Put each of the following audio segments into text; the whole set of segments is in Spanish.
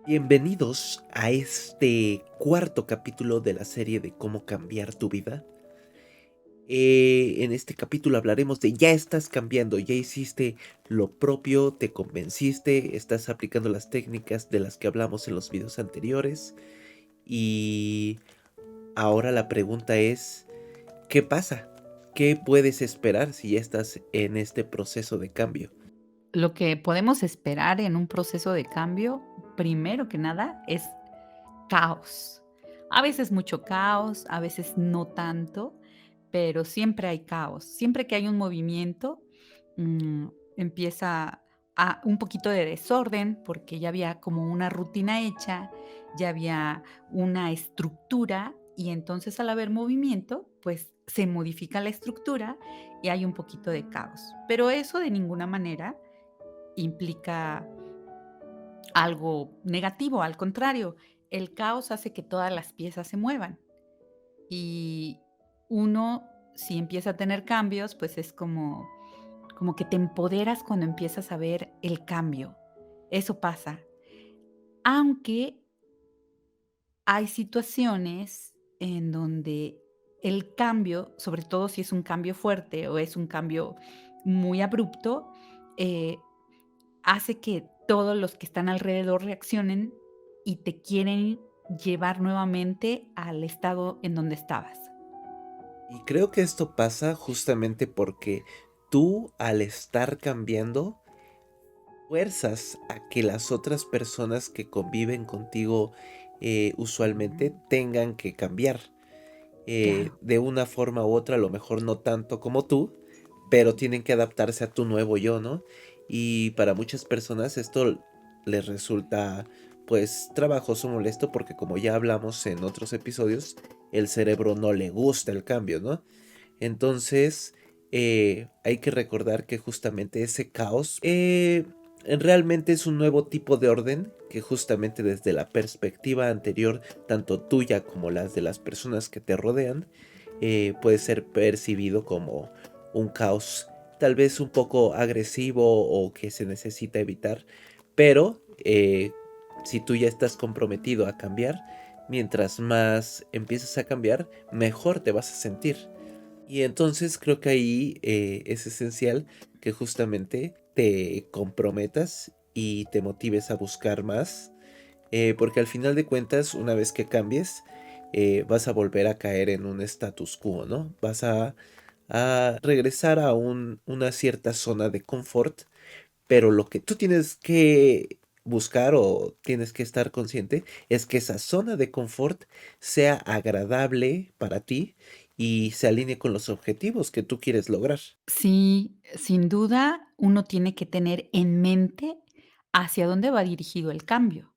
Bienvenidos a este cuarto capítulo de la serie de cómo cambiar tu vida. En este capítulo hablaremos de ya estás cambiando, ya hiciste lo propio, te convenciste, estás aplicando las técnicas de las que hablamos en los videos anteriores. Y ahora la pregunta es, ¿qué pasa? ¿Qué puedes esperar si ya estás en este proceso de cambio? Lo que podemos esperar en un proceso de cambio, primero que nada, es caos. A veces mucho caos, a veces no tanto, pero siempre hay caos. Siempre que hay un movimiento, mm, empieza a un poquito de desorden, porque ya había como una rutina hecha, ya había una estructura, y entonces al haber movimiento, pues se modifica la estructura y hay un poquito de caos. Pero eso de ninguna manera implica algo negativo, al contrario, el caos hace que todas las piezas se muevan y uno, si empieza a tener cambios, pues es como que te empoderas cuando empiezas a ver el cambio. Eso pasa. Aunque hay situaciones en donde el cambio, sobre todo si es un cambio fuerte o es un cambio muy abrupto, eh, hace que todos los que están alrededor reaccionen y te quieren llevar nuevamente al estado en donde estabas. Y creo que esto pasa justamente porque tú al estar cambiando, fuerzas a que las otras personas que conviven contigo usualmente Mm, tengan que cambiar. claro. De una forma u otra, a lo mejor no tanto como tú, pero tienen que adaptarse a tu nuevo yo, ¿no? Y para muchas personas esto les resulta pues trabajoso, molesto, porque como ya hablamos en otros episodios, el cerebro no le gusta el cambio, ¿no? Entonces, hay que recordar que justamente ese caos realmente es un nuevo tipo de orden que justamente desde la perspectiva anterior, tanto tuya como las de las personas que te rodean, puede ser percibido como un caos tal vez un poco agresivo o que se necesita evitar, pero si tú ya estás comprometido a cambiar, mientras más empiezas a cambiar, mejor te vas a sentir. Y entonces creo que ahí es esencial que justamente te comprometas y te motives a buscar más, porque al final de cuentas, una vez que cambies, vas a volver a caer en un status quo, ¿no? Vas a regresar a una cierta zona de confort, pero lo que tú tienes que buscar o tienes que estar consciente es que esa zona de confort sea agradable para ti y se alinee con los objetivos que tú quieres lograr. Sí, sin duda, uno tiene que tener en mente hacia dónde va dirigido el cambio,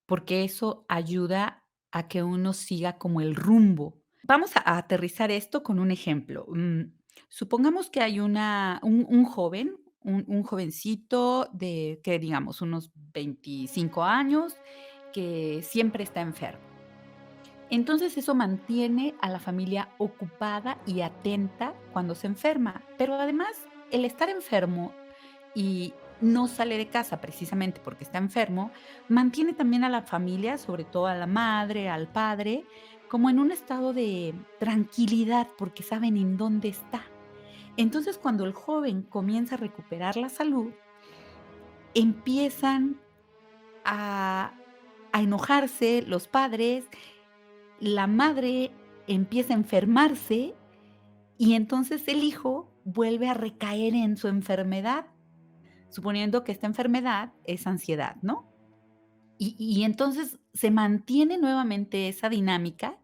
porque eso ayuda a que uno siga como el rumbo. Vamos a aterrizar esto con un ejemplo. Supongamos que hay un joven, un jovencito de, que digamos, unos 25 años, que siempre está enfermo. Entonces eso mantiene a la familia ocupada y atenta cuando se enferma, pero además el estar enfermo y no sale de casa precisamente porque está enfermo, mantiene también a la familia, sobre todo a la madre, al padre, como en un estado de tranquilidad porque saben en dónde está. Entonces, cuando el joven comienza a recuperar la salud, empiezan a, a enojarse los padres, la madre empieza a enfermarse y entonces el hijo vuelve a recaer en su enfermedad, suponiendo que esta enfermedad es ansiedad, ¿no? Y entonces se mantiene nuevamente esa dinámica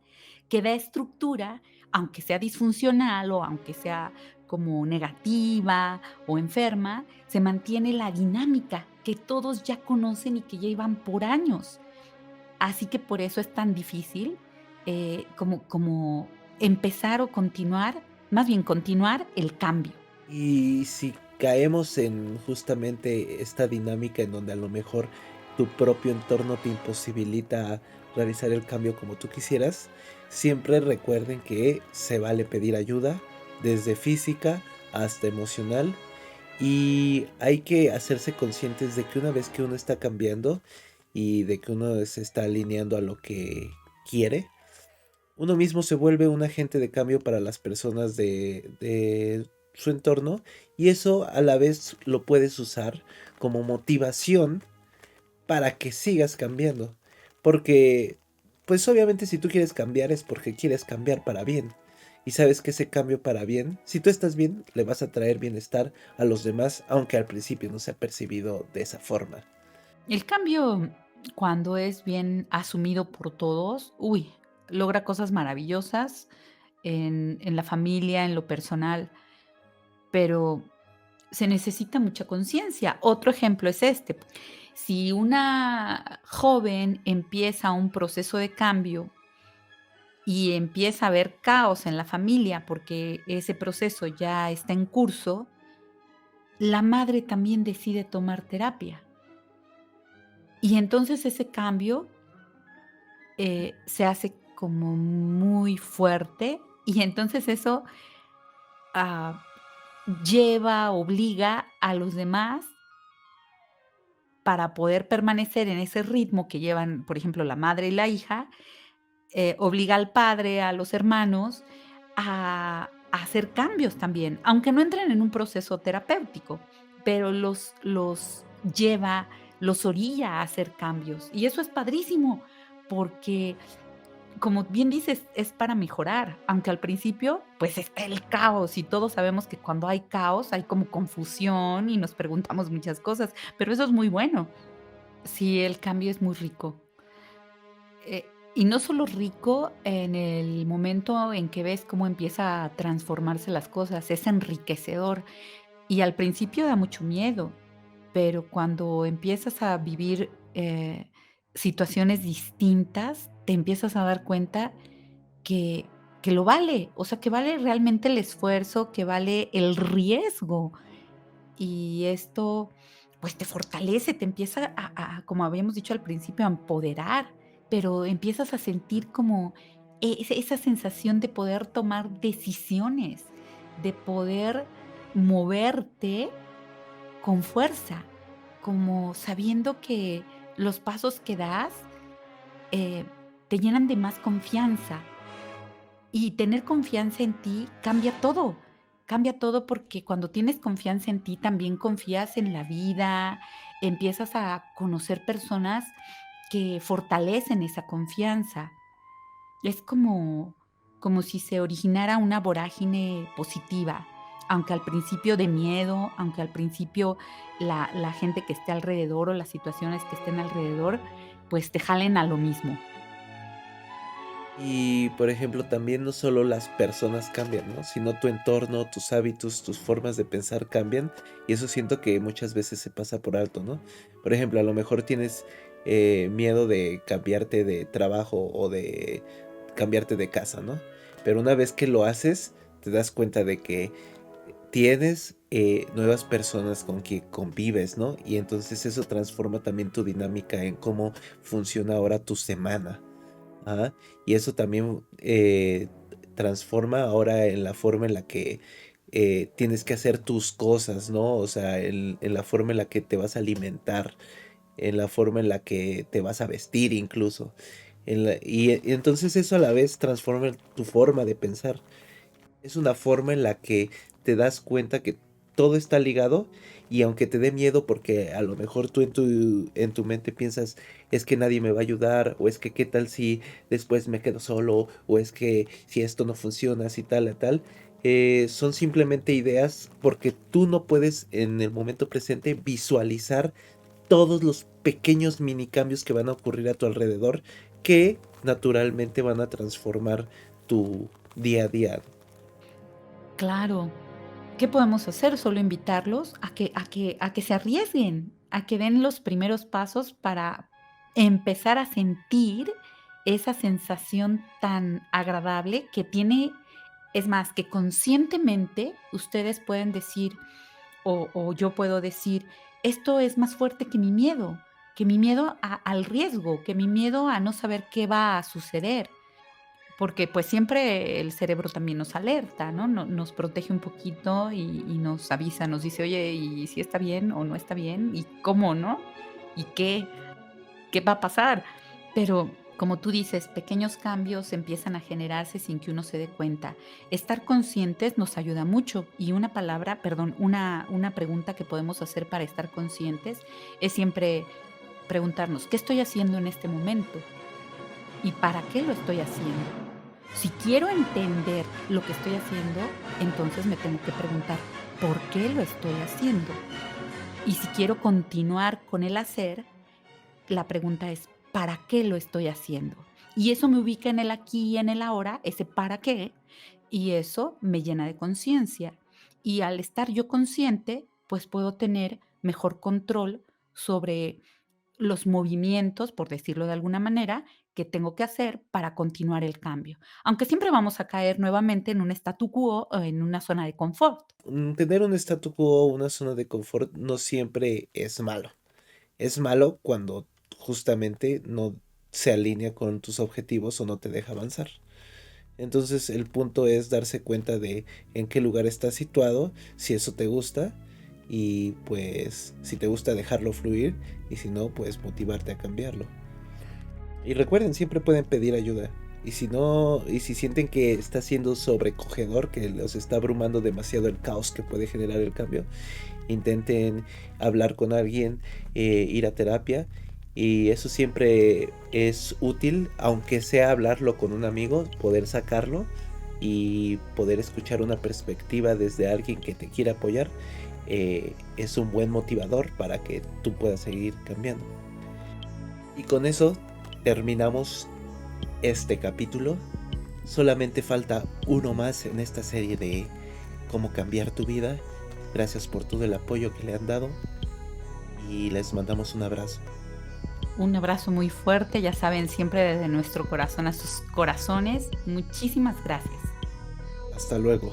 que da estructura, aunque sea disfuncional o aunque sea como negativa o enferma, se mantiene la dinámica que todos ya conocen y que ya iban por años. Así que por eso es tan difícil, como empezar o continuar, más bien continuar el cambio. Y si caemos en justamente esta dinámica en donde a lo mejor tu propio entorno te imposibilita realizar el cambio como tú quisieras, siempre recuerden que se vale pedir ayuda, desde física hasta emocional, y hay que hacerse conscientes de que una vez que uno está cambiando, y de que uno se está alineando a lo que quiere, uno mismo se vuelve un agente de cambio para las personas de su entorno y eso a la vez lo puedes usar como motivación para que sigas cambiando. Porque, pues obviamente si tú quieres cambiar es porque quieres cambiar para bien. Y sabes que ese cambio para bien, si tú estás bien, le vas a traer bienestar a los demás, aunque al principio no sea percibido de esa forma. El cambio, cuando es bien asumido por todos, uy, logra cosas maravillosas en la familia, en lo personal, pero se necesita mucha conciencia. Otro ejemplo es este. Si una joven empieza un proceso de cambio y empieza a haber caos en la familia porque ese proceso ya está en curso, la madre también decide tomar terapia. Y entonces ese cambio se hace como muy fuerte y entonces eso ah, obliga a los demás para poder permanecer en ese ritmo que llevan, por ejemplo, la madre y la hija, obliga al padre, a los hermanos, a hacer cambios también, aunque no entren en un proceso terapéutico, pero los lleva, los orilla a hacer cambios. Y eso es padrísimo, porque como bien dices, es para mejorar, aunque al principio, pues está el caos y todos sabemos que cuando hay caos hay como confusión y nos preguntamos muchas cosas, pero eso es muy bueno. Sí, el cambio es muy rico. Y no solo rico en el momento en que ves cómo empieza a transformarse las cosas, es enriquecedor y al principio da mucho miedo, pero cuando empiezas a vivir situaciones distintas, te empiezas a dar cuenta que, que lo vale, o sea, que vale realmente el esfuerzo, que vale el riesgo. Y esto, pues te fortalece, te empieza como habíamos dicho al principio, a empoderar, pero empiezas a sentir como esa sensación de poder tomar decisiones, de poder moverte con fuerza, como sabiendo que los pasos que das eh, te llenan de más confianza y tener confianza en ti cambia todo porque cuando tienes confianza en ti también confías en la vida, empiezas a conocer personas que fortalecen esa confianza. Es como si se originara una vorágine positiva, aunque al principio de miedo, aunque al principio la gente que esté alrededor o las situaciones que estén alrededor, pues te jalen a lo mismo. Y, por ejemplo, también no solo las personas cambian, ¿no? Sino tu entorno, tus hábitos, tus formas de pensar cambian, y eso siento que muchas veces se pasa por alto, ¿no? Por ejemplo, a lo mejor tienes, miedo de cambiarte de trabajo o de cambiarte de casa, ¿no? Pero una vez que lo haces, te das cuenta de que tienes, nuevas personas con que convives, ¿no? Y entonces eso transforma también tu dinámica en cómo funciona ahora tu semana. Ajá, y eso también transforma ahora en la forma en la que tienes que hacer tus cosas, ¿no? O sea, en la forma en la que te vas a alimentar, en la forma en la que te vas a vestir incluso. Y entonces eso a la vez transforma tu forma de pensar. Es una forma en la que te das cuenta que todo está ligado y aunque te dé miedo porque a lo mejor tú en tu mente piensas es que nadie me va a ayudar o es que qué tal si después me quedo solo o es que si esto no funciona, si tal y tal, son simplemente ideas porque tú no puedes en el momento presente visualizar todos los pequeños mini cambios que van a ocurrir a tu alrededor que naturalmente van a transformar tu día a día. Claro. ¿Qué podemos hacer? Solo invitarlos a que se arriesguen, a que den los primeros pasos para empezar a sentir esa sensación tan agradable que tiene, es más, que conscientemente ustedes pueden decir, o yo puedo decir: "Esto es más fuerte que mi miedo al riesgo, que mi miedo a no saber qué va a suceder". Porque, pues, siempre el cerebro también nos alerta, ¿no? Nos protege un poquito y nos avisa, nos dice: "Oye, ¿y si está bien o no está bien? ¿Y cómo, no? ¿Y qué?". ¿qué va a pasar? Pero como tú dices, pequeños cambios empiezan a generarse sin que uno se dé cuenta. Estar conscientes nos ayuda mucho y una palabra, perdón, una pregunta que podemos hacer para estar conscientes es siempre preguntarnos, ¿qué estoy haciendo en este momento? ¿Y para qué lo estoy haciendo? Si quiero entender lo que estoy haciendo, entonces me tengo que preguntar, ¿por qué lo estoy haciendo? Y si quiero continuar con el hacer, la pregunta es, ¿para qué lo estoy haciendo? Y eso me ubica en el aquí y en el ahora, ese para qué, y eso me llena de conciencia. Y al estar yo consciente, pues puedo tener mejor control sobre los movimientos, por decirlo de alguna manera, que tengo que hacer para continuar el cambio. Aunque siempre vamos a caer nuevamente en un statu quo o en una zona de confort. Tener un statu quo, una zona de confort, no siempre es malo. Es malo cuando justamente no se alinea con tus objetivos o no te deja avanzar. Entonces el punto es darse cuenta de en qué lugar estás situado, si eso te gusta y pues si te gusta dejarlo fluir y si no pues motivarte a cambiarlo. Y recuerden, siempre pueden pedir ayuda. Y si no, y si sienten que está siendo sobrecogedor, que los está abrumando demasiado el caos que puede generar el cambio, intenten hablar con alguien, ir a terapia. Y eso siempre es útil, aunque sea hablarlo con un amigo, poder sacarlo y poder escuchar una perspectiva desde alguien que te quiera apoyar. Es un buen motivador para que tú puedas seguir cambiando. Y con eso terminamos este capítulo. Solamente falta uno más en esta serie de cómo cambiar tu vida. Gracias por todo el apoyo que le han dado y les mandamos un abrazo. Un abrazo muy fuerte, ya saben, siempre desde nuestro corazón a sus corazones. Muchísimas gracias. Hasta luego.